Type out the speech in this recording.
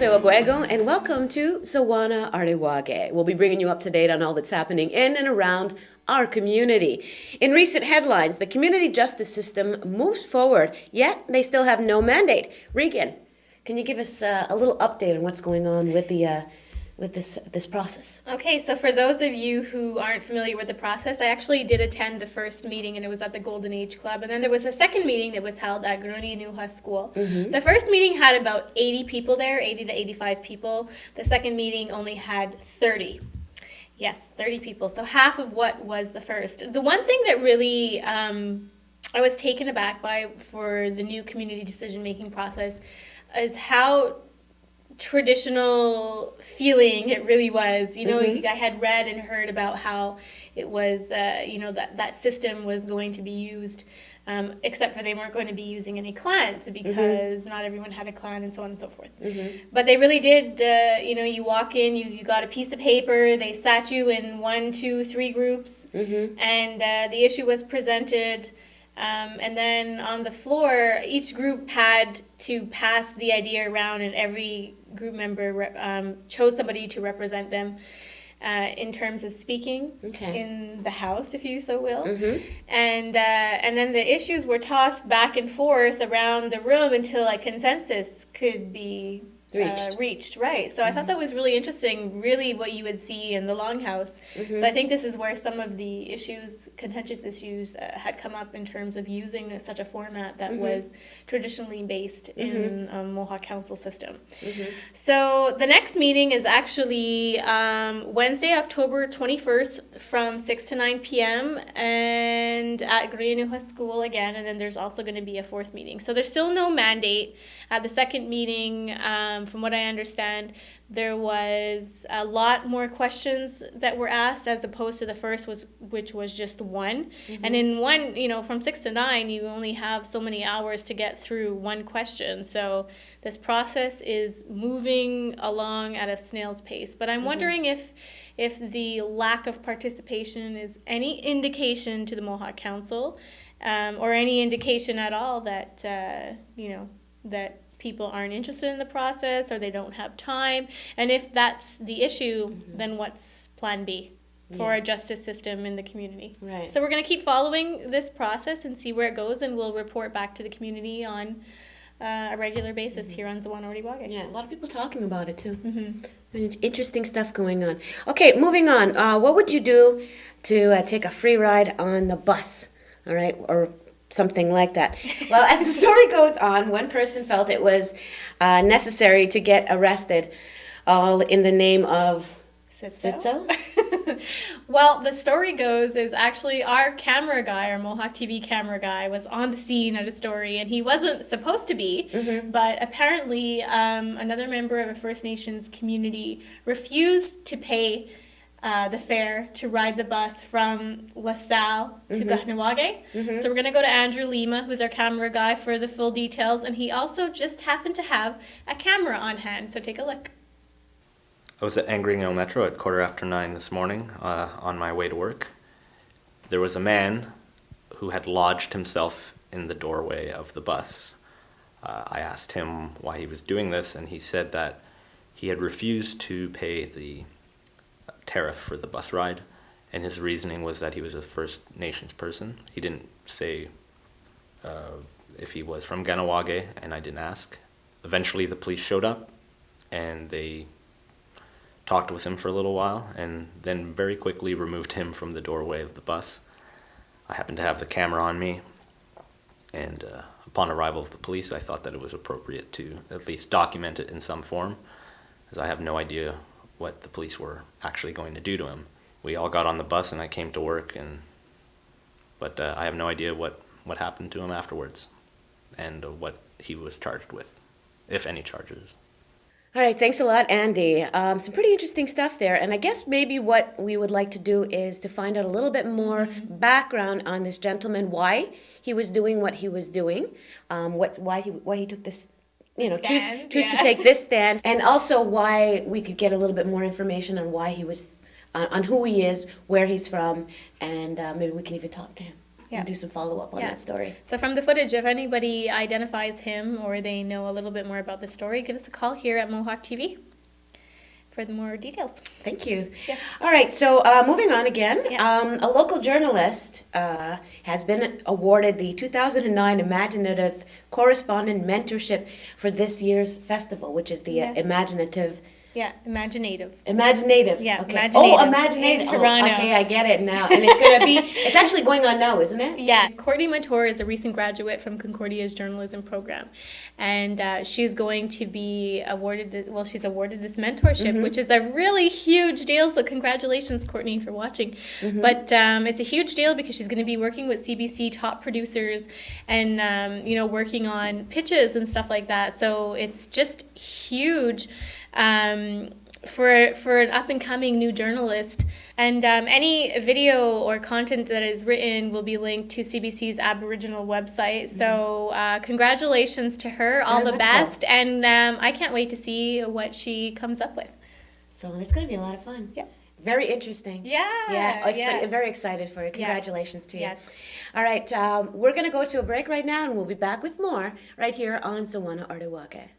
Aorihwa, and welcome to Sawana Aorihwa. We'll be bringing you up to date on all that's happening in and around our community. In recent headlines, the community justice system moves forward, yet they still have no mandate. Regan, can you give us a little update on what's going on with this process? Okay, so for those of you who aren't familiar with the process, I actually did attend the first meeting, and it was at the Golden Age Club. And then there was a second meeting that was held at Aorihwa School. Mm-hmm. The first meeting had about 80 people there, 80 to 85 people. The second meeting only had 30. Yes, 30 people. So half of what was the first. The one thing that really I was taken aback by for the new community decision-making process is how traditional feeling it really was. I had read and heard about how it was, that system was going to be used, except for they weren't going to be using any clans because not everyone had a clan and so on and so forth. But they really did, you walk in, you got a piece of paper, they sat you in 1, 2, 3 groups, and the issue was presented. And then on the floor, each group had to pass the idea around, and every group member chose somebody to represent them in terms of speaking in the house, if you so will. And then the issues were tossed back and forth around the room until a consensus could be reached. Right. So I thought that was really interesting, really what you would see in the Longhouse. So I think this is where some of the issues, contentious issues, had come up in terms of using such a format that was traditionally based in a Mohawk Council system. So the next meeting is actually Wednesday, October 21st from 6 to 9 p.m. and at Aorihwa School again, and then there's also going to be a fourth meeting. So there's still no mandate. At the second meeting, from what I understand, there was a lot more questions that were asked as opposed to the first, which was just one. And in one, from 6 to 9, you only have so many hours to get through one question. So this process is moving along at a snail's pace. But I'm wondering if the lack of participation is any indication to the Mohawk Council, or any indication at all that, that people aren't interested in the process or they don't have time. And if that's the issue, then what's plan B for a justice system in the community? Right. So we're going to keep following this process and see where it goes, and we'll report back to the community on a regular basis here on Sawana Aorihwa. Yeah, a lot of people talking about it too. And it's interesting stuff going on. Okay, moving on. What would you do to take a free ride on the bus? All right, or something like that. Well, as the story goes on, one person felt it was necessary to get arrested, all in the name of Sitso? Well, the story goes is actually our camera guy, our Mohawk TV camera guy, was on the scene at a story, and he wasn't supposed to be, but apparently another member of a First Nations community refused to pay the fare to ride the bus from LaSalle to Kahnawake. So we're going to go to Andrew Lima, who's our camera guy, for the full details, and he also just happened to have a camera on hand, so take a look. I was at Aorihwa Metro at 9:15 this morning on my way to work. There was a man who had lodged himself in the doorway of the bus. I asked him why he was doing this, and he said that he had refused to pay the tariff for the bus ride, and his reasoning was that he was a First Nations person. He didn't say if he was from Kahnawake, and I didn't ask. Eventually the police showed up, and they talked with him for a little while, and then very quickly removed him from the doorway of the bus. I happened to have the camera on me, and upon arrival of the police, I thought that it was appropriate to at least document it in some form, as I have no idea what the police were actually going to do to him. We all got on the bus and I came to work, but I have no idea what happened to him afterwards and what he was charged with, if any charges. All right, thanks a lot, Andy. Some pretty interesting stuff there, and I guess maybe what we would like to do is to find out a little bit more background on this gentleman, why he was doing what he was doing, why he took this, choose to take this stand, and also why we could get a little bit more information on why he was, on who he is, where he's from, and maybe we can even talk to him. Yeah. and do some follow-up on Yeah. that story. So from the footage, if anybody identifies him or they know a little bit more about the story, give us a call here at Mohawk TV for the more details. Thank you. Yes. All right, so moving on again, Yeah. a local journalist has been awarded the 2009 Imaginative Correspondent Mentorship for this year's festival, which is the Yes. Imaginative. Yeah, imaginative. Imaginative. Yeah, okay. Imaginative. Oh, Imaginative. In Toronto. Okay, I get it now. And it's going to be, it's actually going on now, isn't it? Yes, Courtney Montour is a recent graduate from Concordia's journalism program, and she's going to be awarded she's awarded this mentorship, which is a really huge deal. So congratulations, Courtney, for watching. But it's a huge deal because she's going to be working with CBC top producers and working on pitches and stuff like that. So it's just huge. For an up-and-coming new journalist. And any video or content that is written will be linked to CBC's Aboriginal website. So congratulations to her, all Very the much so. best. And I can't wait to see what she comes up with. So it's going to be a lot of fun. Yep. Very interesting. Yeah. Yeah, very excited for it. Congratulations to you. Yes. All right, we're going to go to a break right now, and we'll be back with more right here on Sawana Aorihwa.